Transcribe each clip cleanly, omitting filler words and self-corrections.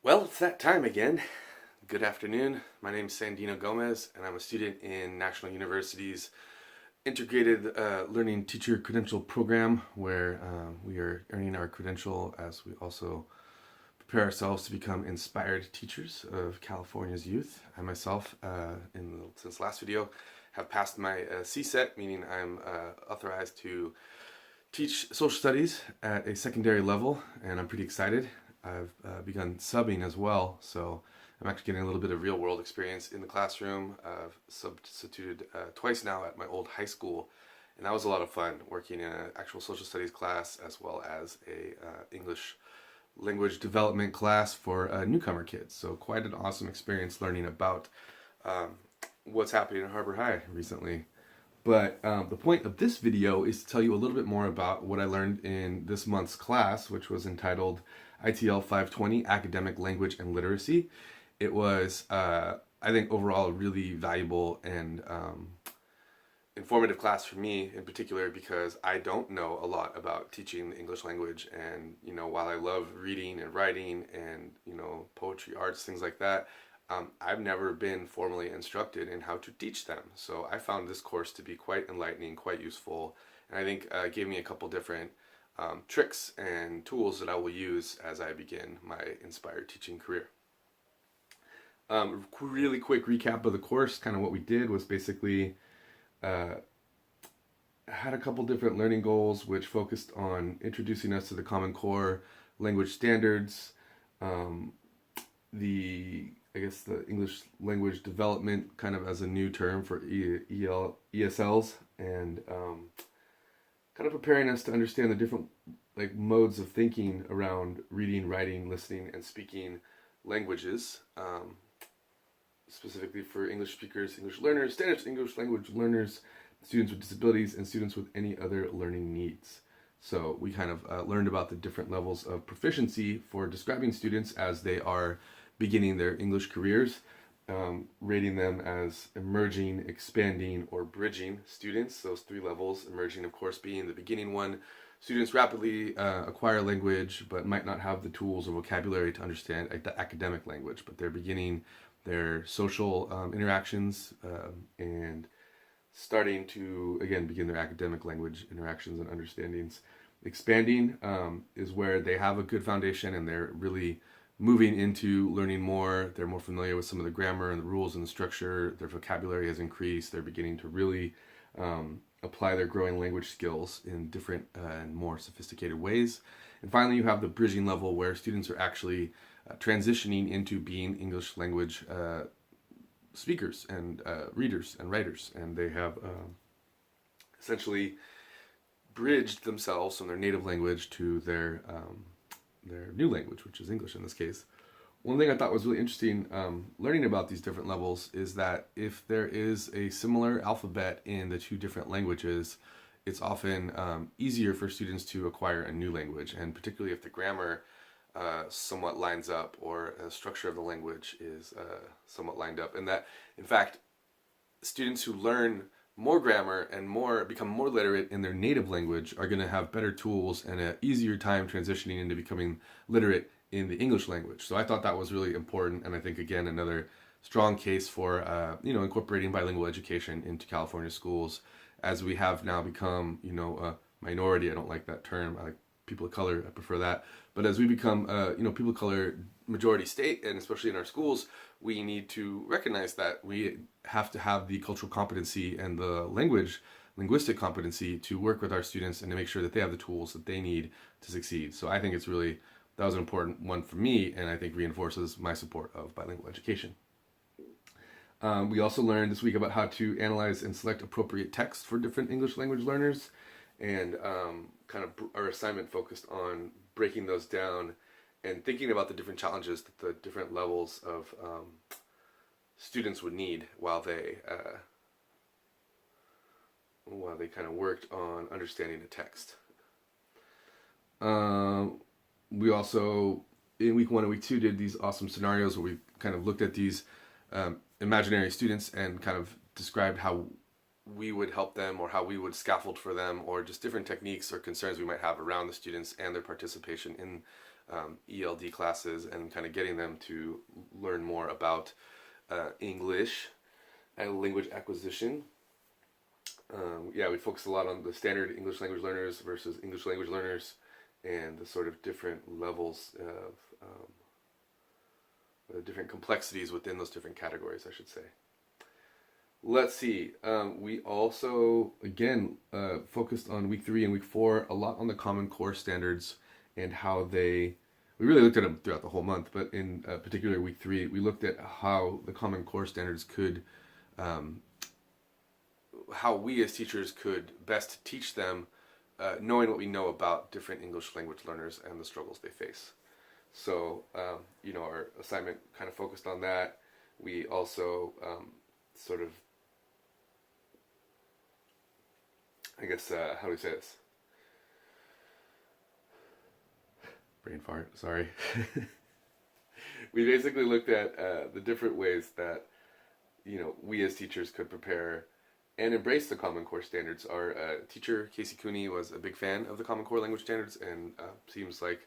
Well, it's that time again. Good afternoon. My name is Sandino Gomez, and I'm a student in National University's Integrated Learning Teacher Credential Program, where we are earning our credential as we also prepare ourselves to become inspired teachers of California's youth. I myself, since last video, have passed my CSET, meaning I'm authorized to teach social studies at a secondary level, and I'm pretty excited. I've begun subbing as well, so I'm actually getting a little bit of real world experience in the classroom. I've substituted twice now at my old high school, and that was a lot of fun working in an actual social studies class as well as a English language development class for newcomer kids. So quite an awesome experience learning about what's happening in Harbor High recently. But the point of this video is to tell you a little bit more about what I learned in this month's class, which was entitled ITL 520, Academic Language and Literacy. It was, I think, overall a really valuable and informative class for me in particular, because I don't know a lot about teaching the English language. And, while I love reading and writing and, poetry, arts, things like that, I've never been formally instructed in how to teach them. So I found this course to be quite enlightening, quite useful, and I think gave me a couple different tricks and tools that I will use as I begin my inspired teaching career. Really quick recap of the course. Kind of what we did was basically had a couple different learning goals which focused on introducing us to the Common Core language standards, the English language development kind of as a new term for ESLs, and kind of preparing us to understand the different modes of thinking around reading, writing, listening, and speaking languages, specifically for English speakers, English learners, standard English language learners, students with disabilities, and students with any other learning needs. So we kind of learned about the different levels of proficiency for describing students as they are beginning their English careers, rating them as emerging, expanding, or bridging students. Those three levels, emerging of course being the beginning one. Students rapidly acquire language but might not have the tools or vocabulary to understand the academic language, but they're beginning their social interactions and starting to, again, begin their academic language interactions and understandings. Expanding is where they have a good foundation and they're really moving into learning more. They're more familiar with some of the grammar and the rules and the structure. Their vocabulary has increased. They're beginning to really apply their growing language skills in different and more sophisticated ways. And finally, you have the bridging level where students are actually transitioning into being English language speakers and readers and writers. And they have essentially bridged themselves from their native language to their new language, which is English in this case. One thing I thought was really interesting learning about these different levels is that if there is a similar alphabet in the two different languages, it's often easier for students to acquire a new language, and particularly if the grammar somewhat lines up or the structure of the language is somewhat lined up. And that, in fact, students who learn more grammar and become more literate in their native language are going to have better tools and an easier time transitioning into becoming literate in the English language. So I thought that was really important, and I think again another strong case for incorporating bilingual education into California schools, as we have now become a minority. I don't like that term. I like people of color. I prefer that. But as we become people of color majority state, and especially in our schools, we need to recognize that we have to have the cultural competency and the linguistic competency to work with our students and to make sure that they have the tools that they need to succeed. So I think that was an important one for me, and I think reinforces my support of bilingual education. We also learned this week about how to analyze and select appropriate text for different English language learners, and kind of our assignment focused on breaking those down and thinking about the different challenges that the different levels of students would need while they kind of worked on understanding the text. We also, in week 1 and week 2, did these awesome scenarios where we kind of looked at these imaginary students and kind of described how we would help them or how we would scaffold for them, or just different techniques or concerns we might have around the students and their participation in ELD classes and kind of getting them to learn more about English and language acquisition. We focus a lot on the standard English language learners versus English language learners and the sort of different levels of the different complexities within those different categories, I should say. Let's see. We also, again, focused on week 3 and week 4 a lot on the Common Core standards and how we really looked at them throughout the whole month, but in particular week 3, we looked at how the Common Core standards could, how we as teachers could best teach them, knowing what we know about different English language learners and the struggles they face. So, our assignment kind of focused on that. We also sort of, how do we say this? Brain fart, sorry. We basically looked at the different ways that, we as teachers could prepare and embrace the Common Core standards. Our teacher, Casey Cooney, was a big fan of the Common Core language standards, and seems like,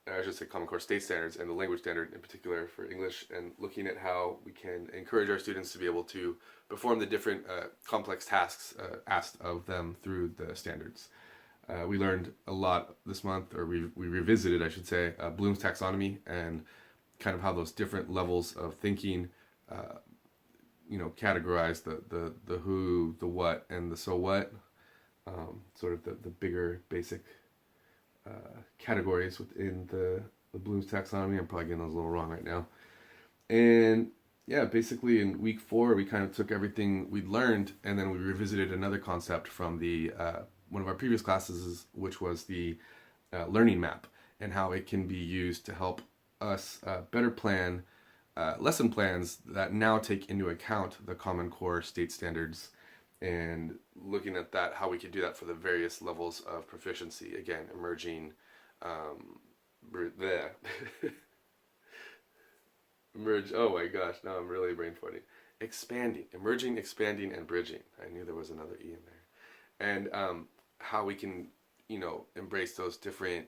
I should say Common Core state standards and the language standard in particular for English, and looking at how we can encourage our students to be able to perform the different complex tasks asked of them through the standards. We learned a lot this month, or we revisited, I should say, Bloom's taxonomy and kind of how those different levels of thinking, categorize the who, the what, and the so what, sort of the bigger basic categories within the Bloom's taxonomy. I'm probably getting those a little wrong right now. And basically in week 4, we kind of took everything we'd learned, and then we revisited another concept from the one of our previous classes, which was the learning map, and how it can be used to help us better plan lesson plans that now take into account the Common Core state standards, and looking at that, how we could do that for the various levels of proficiency. Again, emerging, emerge. Oh my gosh, now I'm really brain farting. Expanding, emerging, expanding, and bridging. I knew there was another E in there. And how we can, embrace those different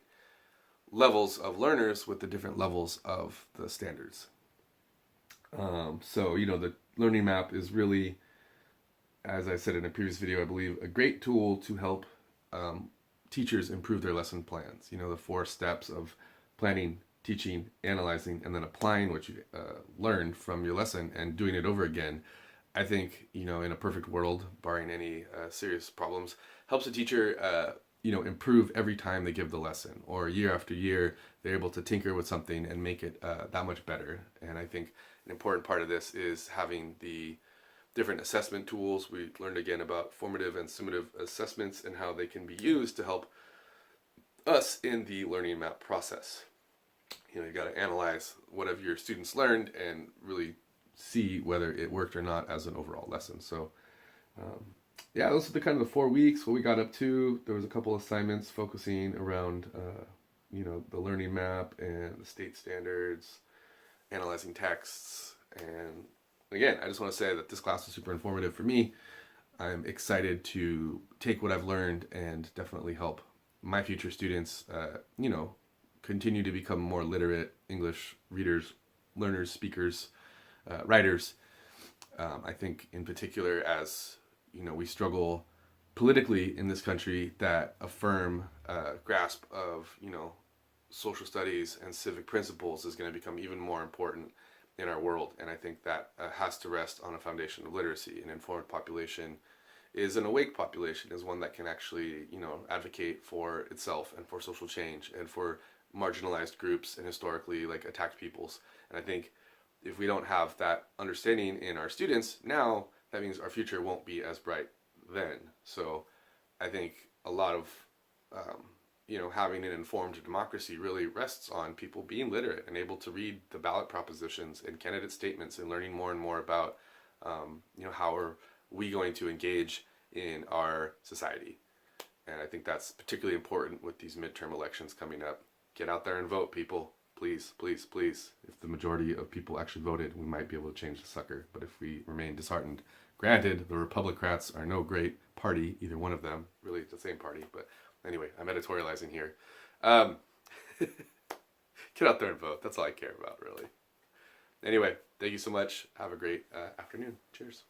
levels of learners with the different levels of the standards. The learning map is really, as I said in a previous video, I believe a great tool to help teachers improve their lesson plans. The 4 steps of planning, teaching, analyzing, and then applying what you learned from your lesson and doing it over again. I think, in a perfect world, barring any serious problems, helps a teacher, improve every time they give the lesson, or year after year, they're able to tinker with something and make it that much better. And I think an important part of this is having the different assessment tools. We learned again about formative and summative assessments and how they can be used to help us in the learning map process. You got to analyze what have your students learned and really see whether it worked or not as an overall lesson. So, those are the kind of the 4 weeks, what we got up to. There was a couple assignments focusing around, the learning map and the state standards, analyzing texts. And again, I just want to say that this class was super informative for me. I'm excited to take what I've learned and definitely help my future students, continue to become more literate English readers, learners, speakers, writers. I think in particular, as we struggle politically in this country, that a firm grasp of social studies and civic principles is going to become even more important in our world. And I think that has to rest on a foundation of literacy. An informed population is an awake population, is one that can actually advocate for itself and for social change and for marginalized groups and historically attacked peoples. And I think if we don't have that understanding in our students now, that means our future won't be as bright then. So I think a lot of having an informed democracy really rests on people being literate and able to read the ballot propositions and candidate statements, and learning more and more about how are we going to engage in our society. And I think that's particularly important with these midterm elections coming up. Get out there and vote, people. Please, please, please. If the majority of people actually voted, we might be able to change the sucker. But if we remain disheartened, granted, the Republicrats are no great party, either one of them, really it's the same party. But anyway, I'm editorializing here. Get out there and vote. That's all I care about, really. Anyway, thank you so much. Have a great afternoon. Cheers.